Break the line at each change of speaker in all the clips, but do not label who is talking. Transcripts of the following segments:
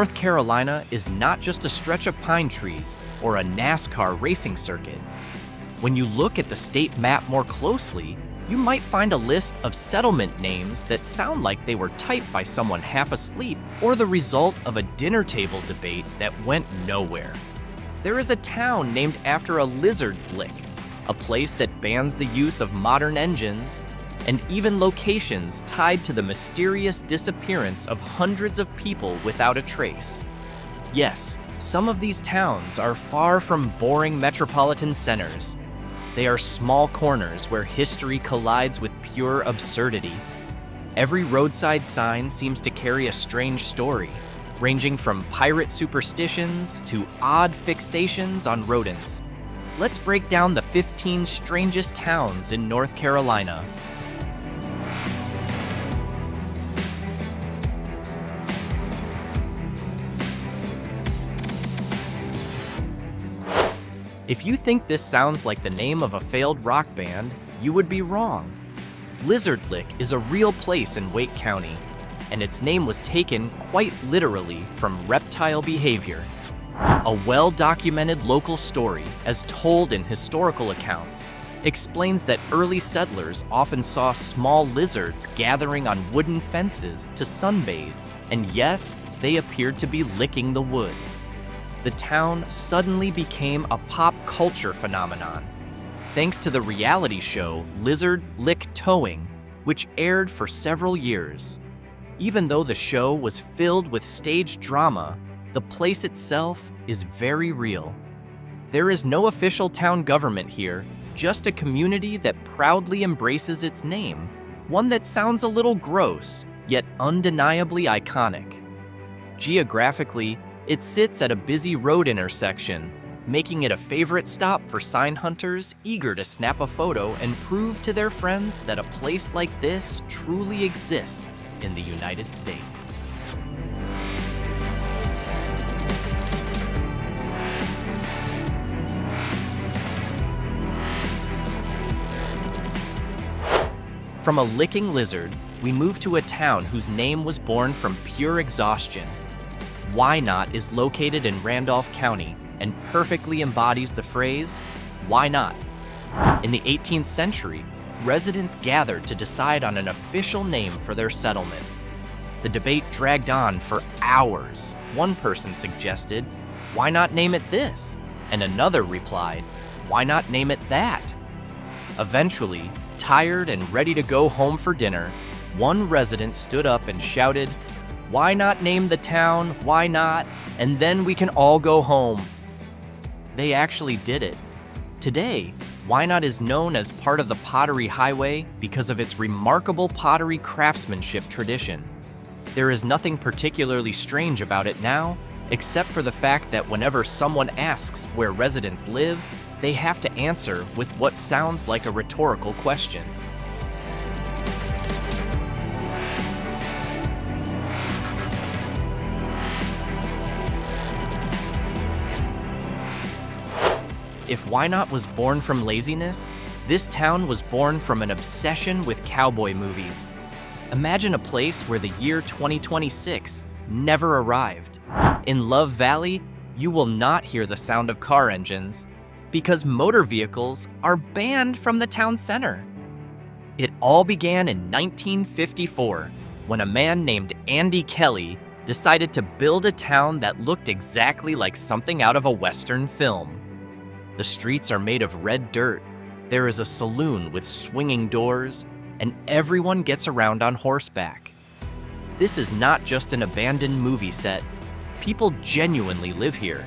North Carolina is not just a stretch of pine trees or a NASCAR racing circuit. When you look at the state map more closely, you might find a list of settlement names that sound like they were typed by someone half asleep or the result of a dinner table debate that went nowhere. There is a town named after a lizard's lick, a place that bans the use of modern engines, and even locations tied to the mysterious disappearance of hundreds of people without a trace. Yes, some of these towns are far from boring metropolitan centers. They are small corners where history collides with pure absurdity. Every roadside sign seems to carry a strange story, ranging from pirate superstitions to odd fixations on rodents. Let's break down the 15 strangest towns in North Carolina. If you think this sounds like the name of a failed rock band, you would be wrong. Lizard Lick is a real place in Wake County, and its name was taken quite literally from reptile behavior. A well-documented local story, as told in historical accounts, explains that early settlers often saw small lizards gathering on wooden fences to sunbathe, and yes, they appeared to be licking the wood. The town suddenly became a pop culture phenomenon, thanks to the reality show Lizard Lick Towing, which aired for several years. Even though the show was filled with stage drama, the place itself is very real. There is no official town government here, just a community that proudly embraces its name, one that sounds a little gross, yet undeniably iconic. Geographically, it sits at a busy road intersection, making it a favorite stop for sign hunters eager to snap a photo and prove to their friends that a place like this truly exists in the United States. From a licking lizard, we move to a town whose name was born from pure exhaustion. Whynot is located in Randolph County and perfectly embodies the phrase, "Why not?" In the 18th century, residents gathered to decide on an official name for their settlement. The debate dragged on for hours. One person suggested, "Why not name it this?" And another replied, "Why not name it that?" Eventually, tired and ready to go home for dinner, one resident stood up and shouted, "Why not name the town Whynot, and then we can all go home?" They actually did it. Today, Whynot is known as part of the Pottery Highway because of its remarkable pottery craftsmanship tradition. There is nothing particularly strange about it now, except for the fact that whenever someone asks where residents live, they have to answer with what sounds like a rhetorical question. If Whynot was born from laziness, this town was born from an obsession with cowboy movies. Imagine a place where the year 2026 never arrived. In Love Valley, you will not hear the sound of car engines because motor vehicles are banned from the town center. It all began in 1954 when a man named Andy Kelly decided to build a town that looked exactly like something out of a Western film. The streets are made of red dirt, there is a saloon with swinging doors, and everyone gets around on horseback. This is not just an abandoned movie set. People genuinely live here.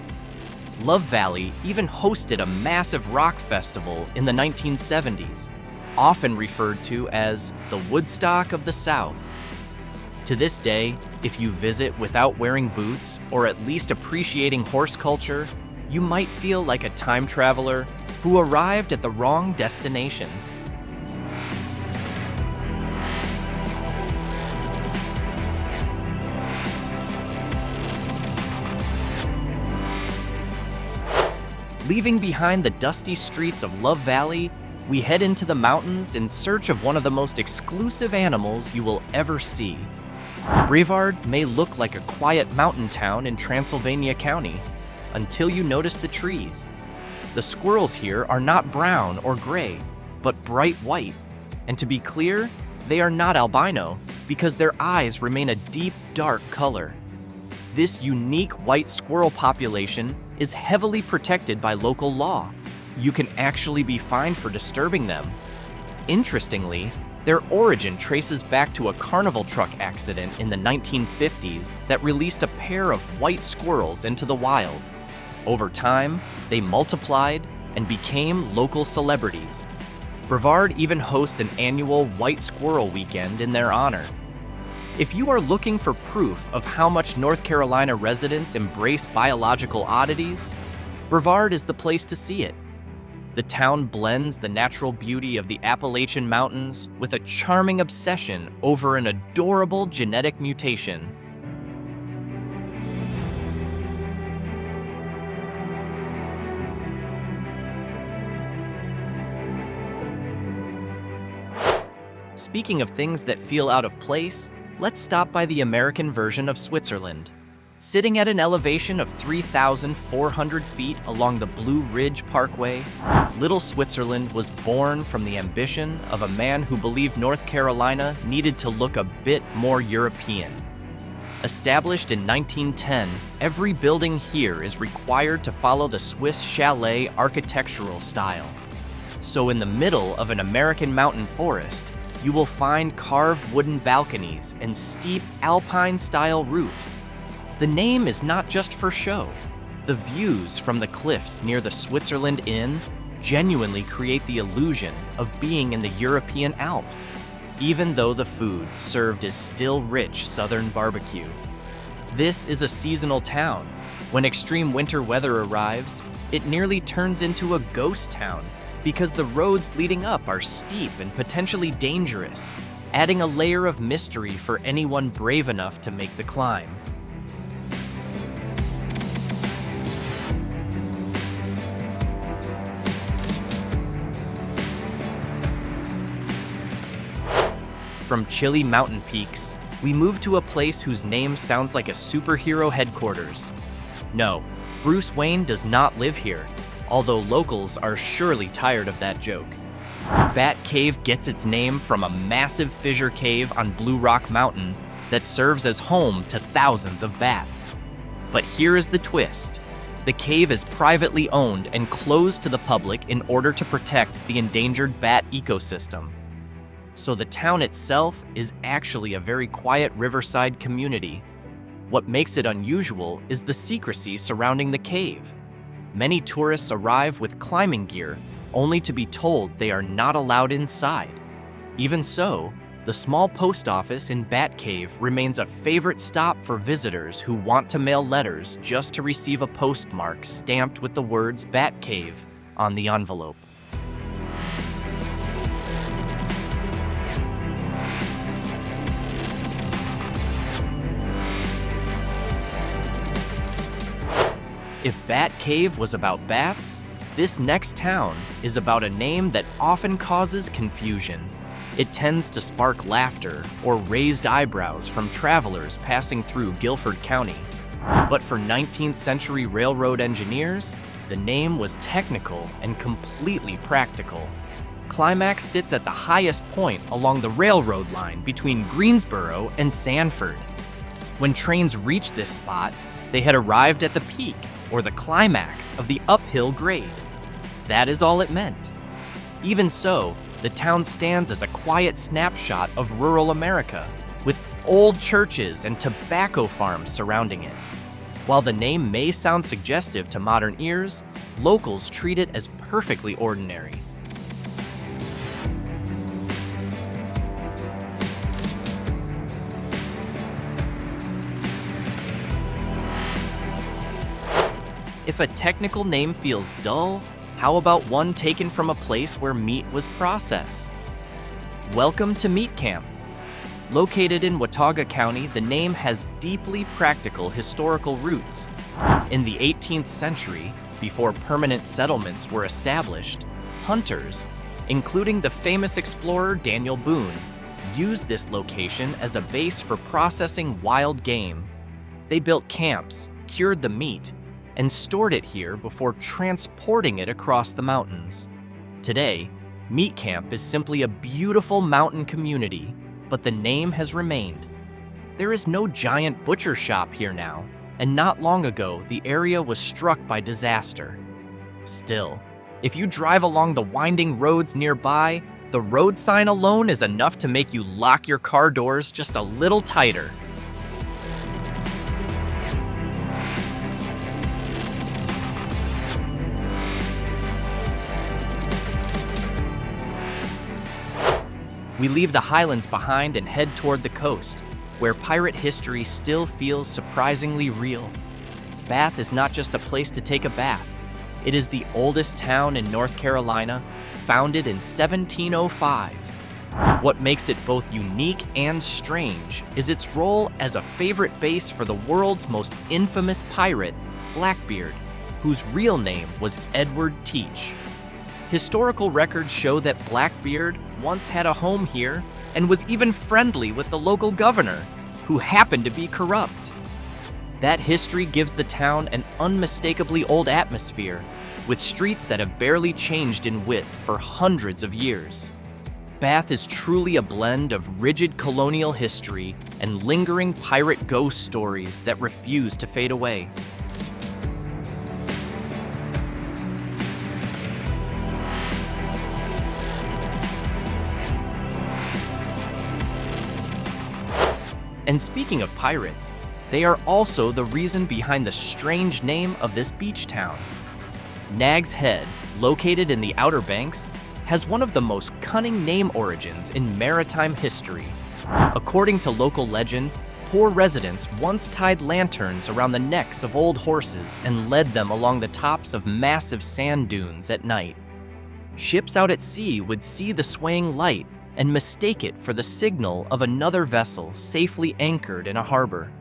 Love Valley even hosted a massive rock festival in the 1970s, often referred to as the Woodstock of the South. To this day, if you visit without wearing boots or at least appreciating horse culture, you might feel like a time traveler who arrived at the wrong destination. Leaving behind the dusty streets of Love Valley, we head into the mountains in search of one of the most exclusive animals you will ever see, Brevard may look like a quiet mountain town in Transylvania County, until you notice the trees. The squirrels here are not brown or gray, but bright white. And to be clear, they are not albino, because their eyes remain a deep, dark color. This unique white squirrel population is heavily protected by local law. You can actually be fined for disturbing them. Interestingly, their origin traces back to a carnival truck accident in the 1950s that released a pair of white squirrels into the wild. Over time, they multiplied and became local celebrities. Brevard even hosts an annual White Squirrel Weekend in their honor. If you are looking for proof of how much North Carolina residents embrace biological oddities, Brevard is the place to see it. The town blends the natural beauty of the Appalachian Mountains with a charming obsession over an adorable genetic mutation. Speaking of things that feel out of place, let's stop by the American version of Switzerland. Sitting at an elevation of 3,400 feet along the Blue Ridge Parkway, Little Switzerland was born from the ambition of a man who believed North Carolina needed to look a bit more European. Established in 1910, every building here is required to follow the Swiss chalet architectural style. So in the middle of an American mountain forest, you will find carved wooden balconies and steep alpine-style roofs. The name is not just for show. The views from the cliffs near the Switzerland Inn genuinely create the illusion of being in the European Alps, even though the food served is still rich southern barbecue. This is a seasonal town. When extreme winter weather arrives, it nearly turns into a ghost town because the roads leading up are steep and potentially dangerous, adding a layer of mystery for anyone brave enough to make the climb. From chilly mountain peaks, we move to a place whose name sounds like a superhero headquarters. No, Bruce Wayne does not live here, although locals are surely tired of that joke. Bat Cave gets its name from a massive fissure cave on Blue Rock Mountain that serves as home to thousands of bats. But here is the twist. The cave is privately owned and closed to the public in order to protect the endangered bat ecosystem. So the town itself is actually a very quiet riverside community. What makes it unusual is the secrecy surrounding the cave. Many tourists arrive with climbing gear, only to be told they are not allowed inside. Even so, the small post office in Bat Cave remains a favorite stop for visitors who want to mail letters just to receive a postmark stamped with the words Bat Cave on the envelope. If Bat Cave was about bats, this next town is about a name that often causes confusion. It tends to spark laughter or raised eyebrows from travelers passing through Guilford County. But for 19th century railroad engineers, the name was technical and completely practical. Climax sits at the highest point along the railroad line between Greensboro and Sanford. When trains reached this spot, they had arrived at the peak, or the climax of the uphill grade. That is all it meant. Even so, the town stands as a quiet snapshot of rural America, with old churches and tobacco farms surrounding it. While the name may sound suggestive to modern ears, locals treat it as perfectly ordinary. If a technical name feels dull, how about one taken from a place where meat was processed? Welcome to Meat Camp. Located in Watauga County, the name has deeply practical historical roots. In the 18th century, before permanent settlements were established, hunters, including the famous explorer Daniel Boone, used this location as a base for processing wild game. They built camps, cured the meat, and stored it here before transporting it across the mountains. Today, Meat Camp is simply a beautiful mountain community, but the name has remained. There is no giant butcher shop here now, and not long ago, the area was struck by disaster. Still, if you drive along the winding roads nearby, the road sign alone is enough to make you lock your car doors just a little tighter. We leave the highlands behind and head toward the coast, where pirate history still feels surprisingly real. Bath is not just a place to take a bath. It is the oldest town in North Carolina, founded in 1705. What makes it both unique and strange is its role as a favorite base for the world's most infamous pirate, Blackbeard, whose real name was Edward Teach. Historical records show that Blackbeard once had a home here and was even friendly with the local governor, who happened to be corrupt. That history gives the town an unmistakably old atmosphere, with streets that have barely changed in width for hundreds of years. Bath is truly a blend of rigid colonial history and lingering pirate ghost stories that refuse to fade away. And speaking of pirates, they are also the reason behind the strange name of this beach town. Nags Head, located in the Outer Banks, has one of the most cunning name origins in maritime history. According to local legend, poor residents once tied lanterns around the necks of old horses and led them along the tops of massive sand dunes at night. Ships out at sea would see the swaying light and mistake it for the signal of another vessel safely anchored in a harbor.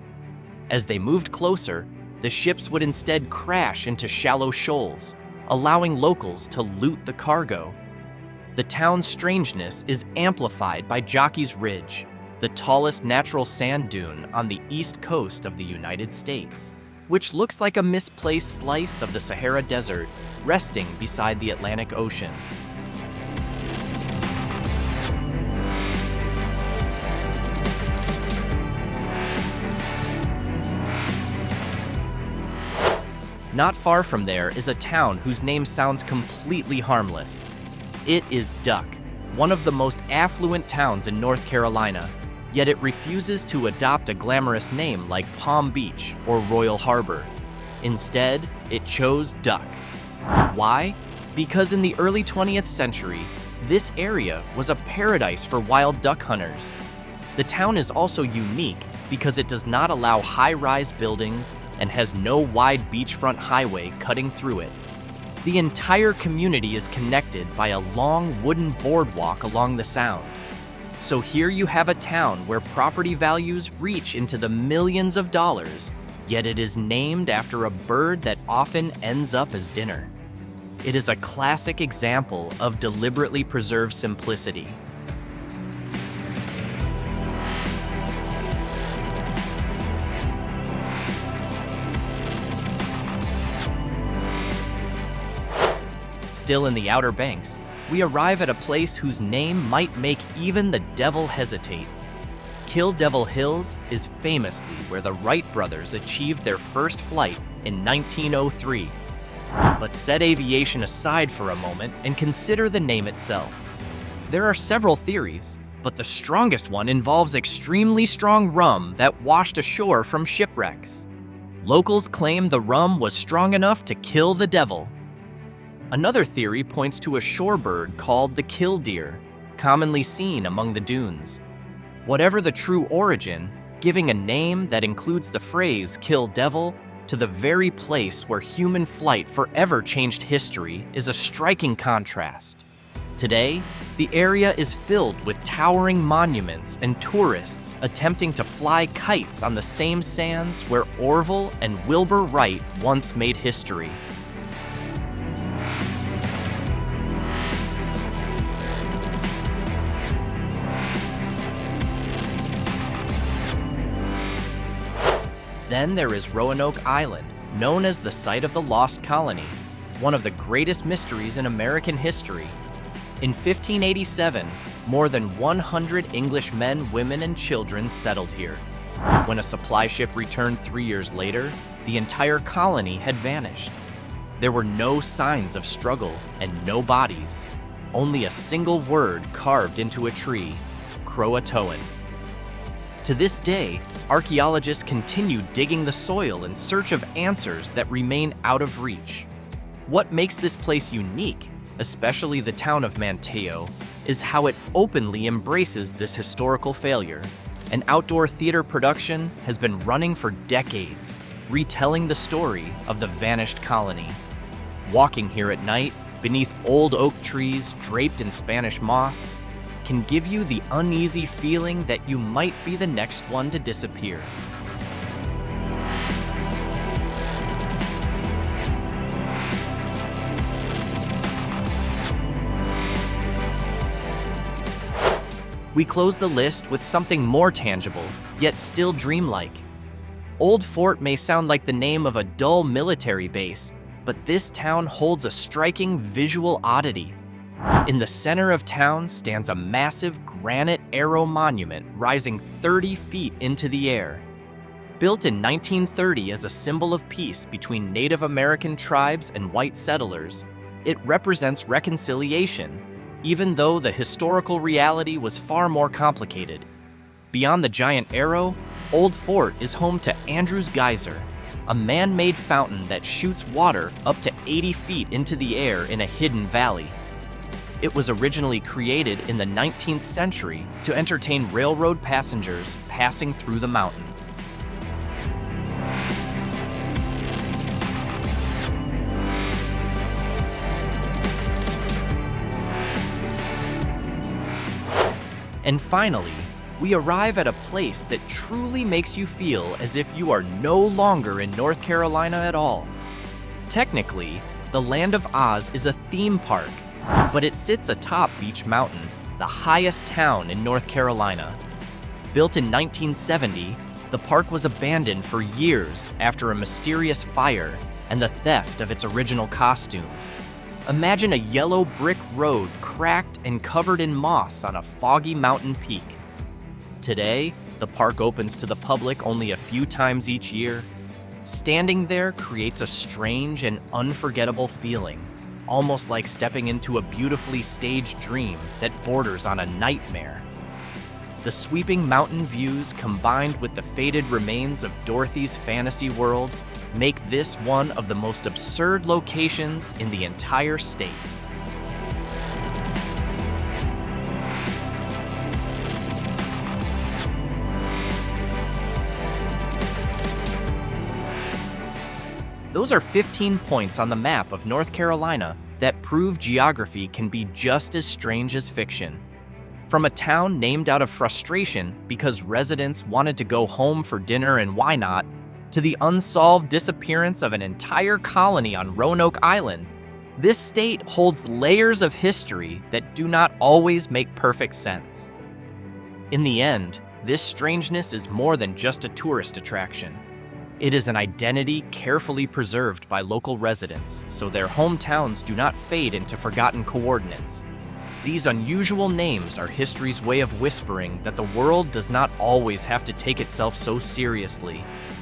As they moved closer, the ships would instead crash into shallow shoals, allowing locals to loot the cargo. The town's strangeness is amplified by Jockey's Ridge, the tallest natural sand dune on the east coast of the United States, which looks like a misplaced slice of the Sahara Desert resting beside the Atlantic Ocean. Not far from there is a town whose name sounds completely harmless. It is Duck, one of the most affluent towns in North Carolina, yet it refuses to adopt a glamorous name like Palm Beach or Royal Harbor. Instead, it chose Duck. Why? Because in the early 20th century, this area was a paradise for wild duck hunters. The town is also unique because it does not allow high-rise buildings and has no wide beachfront highway cutting through it. The entire community is connected by a long wooden boardwalk along the sound. So here you have a town where property values reach into the millions of dollars, yet it is named after a bird that often ends up as dinner. It is a classic example of deliberately preserved simplicity. Still in the Outer Banks, we arrive at a place whose name might make even the devil hesitate. Kill Devil Hills is famously where the Wright brothers achieved their first flight in 1903. But set aviation aside for a moment and consider the name itself. There are several theories, but the strongest one involves extremely strong rum that washed ashore from shipwrecks. Locals claim the rum was strong enough to kill the devil. Another theory points to a shorebird called the killdeer, commonly seen among the dunes. Whatever the true origin, giving a name that includes the phrase kill devil to the very place where human flight forever changed history is a striking contrast. Today, the area is filled with towering monuments and tourists attempting to fly kites on the same sands where Orville and Wilbur Wright once made history. Then there is Roanoke Island, known as the site of the lost colony, one of the greatest mysteries in American history. In 1587, more than 100 English men, women, and children settled here. When a supply ship returned 3 years later, the entire colony had vanished. There were no signs of struggle and no bodies, only a single word carved into a tree, Croatoan. To this day, archaeologists continue digging the soil in search of answers that remain out of reach. What makes this place unique, especially the town of Manteo, is how it openly embraces this historical failure. An outdoor theater production has been running for decades, retelling the story of the vanished colony. Walking here at night, beneath old oak trees draped in Spanish moss, can give you the uneasy feeling that you might be the next one to disappear. We close the list with something more tangible, yet still dreamlike. Old Fort may sound like the name of a dull military base, but this town holds a striking visual oddity. In the center of town stands a massive granite arrow monument rising 30 feet into the air. Built in 1930 as a symbol of peace between Native American tribes and white settlers, it represents reconciliation, even though the historical reality was far more complicated. Beyond the giant arrow, Old Fort is home to Andrews Geyser, a man-made fountain that shoots water up to 80 feet into the air in a hidden valley. It was originally created in the 19th century to entertain railroad passengers passing through the mountains. And finally, we arrive at a place that truly makes you feel as if you are no longer in North Carolina at all. Technically, the Land of Oz is a theme park, but it sits atop Beech Mountain, the highest town in North Carolina. Built in 1970, the park was abandoned for years after a mysterious fire and the theft of its original costumes. Imagine a yellow brick road cracked and covered in moss on a foggy mountain peak. Today, the park opens to the public only a few times each year. Standing there creates a strange and unforgettable feeling, almost like stepping into a beautifully staged dream that borders on a nightmare. The sweeping mountain views combined with the faded remains of Dorothy's fantasy world make this one of the most absurd locations in the entire state. Those are 15 points on the map of North Carolina that prove geography can be just as strange as fiction. From a town named out of frustration because residents wanted to go home for dinner in Whynot, to the unsolved disappearance of an entire colony on Roanoke Island, this state holds layers of history that do not always make perfect sense. In the end, this strangeness is more than just a tourist attraction. It is an identity carefully preserved by local residents, so their hometowns do not fade into forgotten coordinates. These unusual names are history's way of whispering that the world does not always have to take itself so seriously.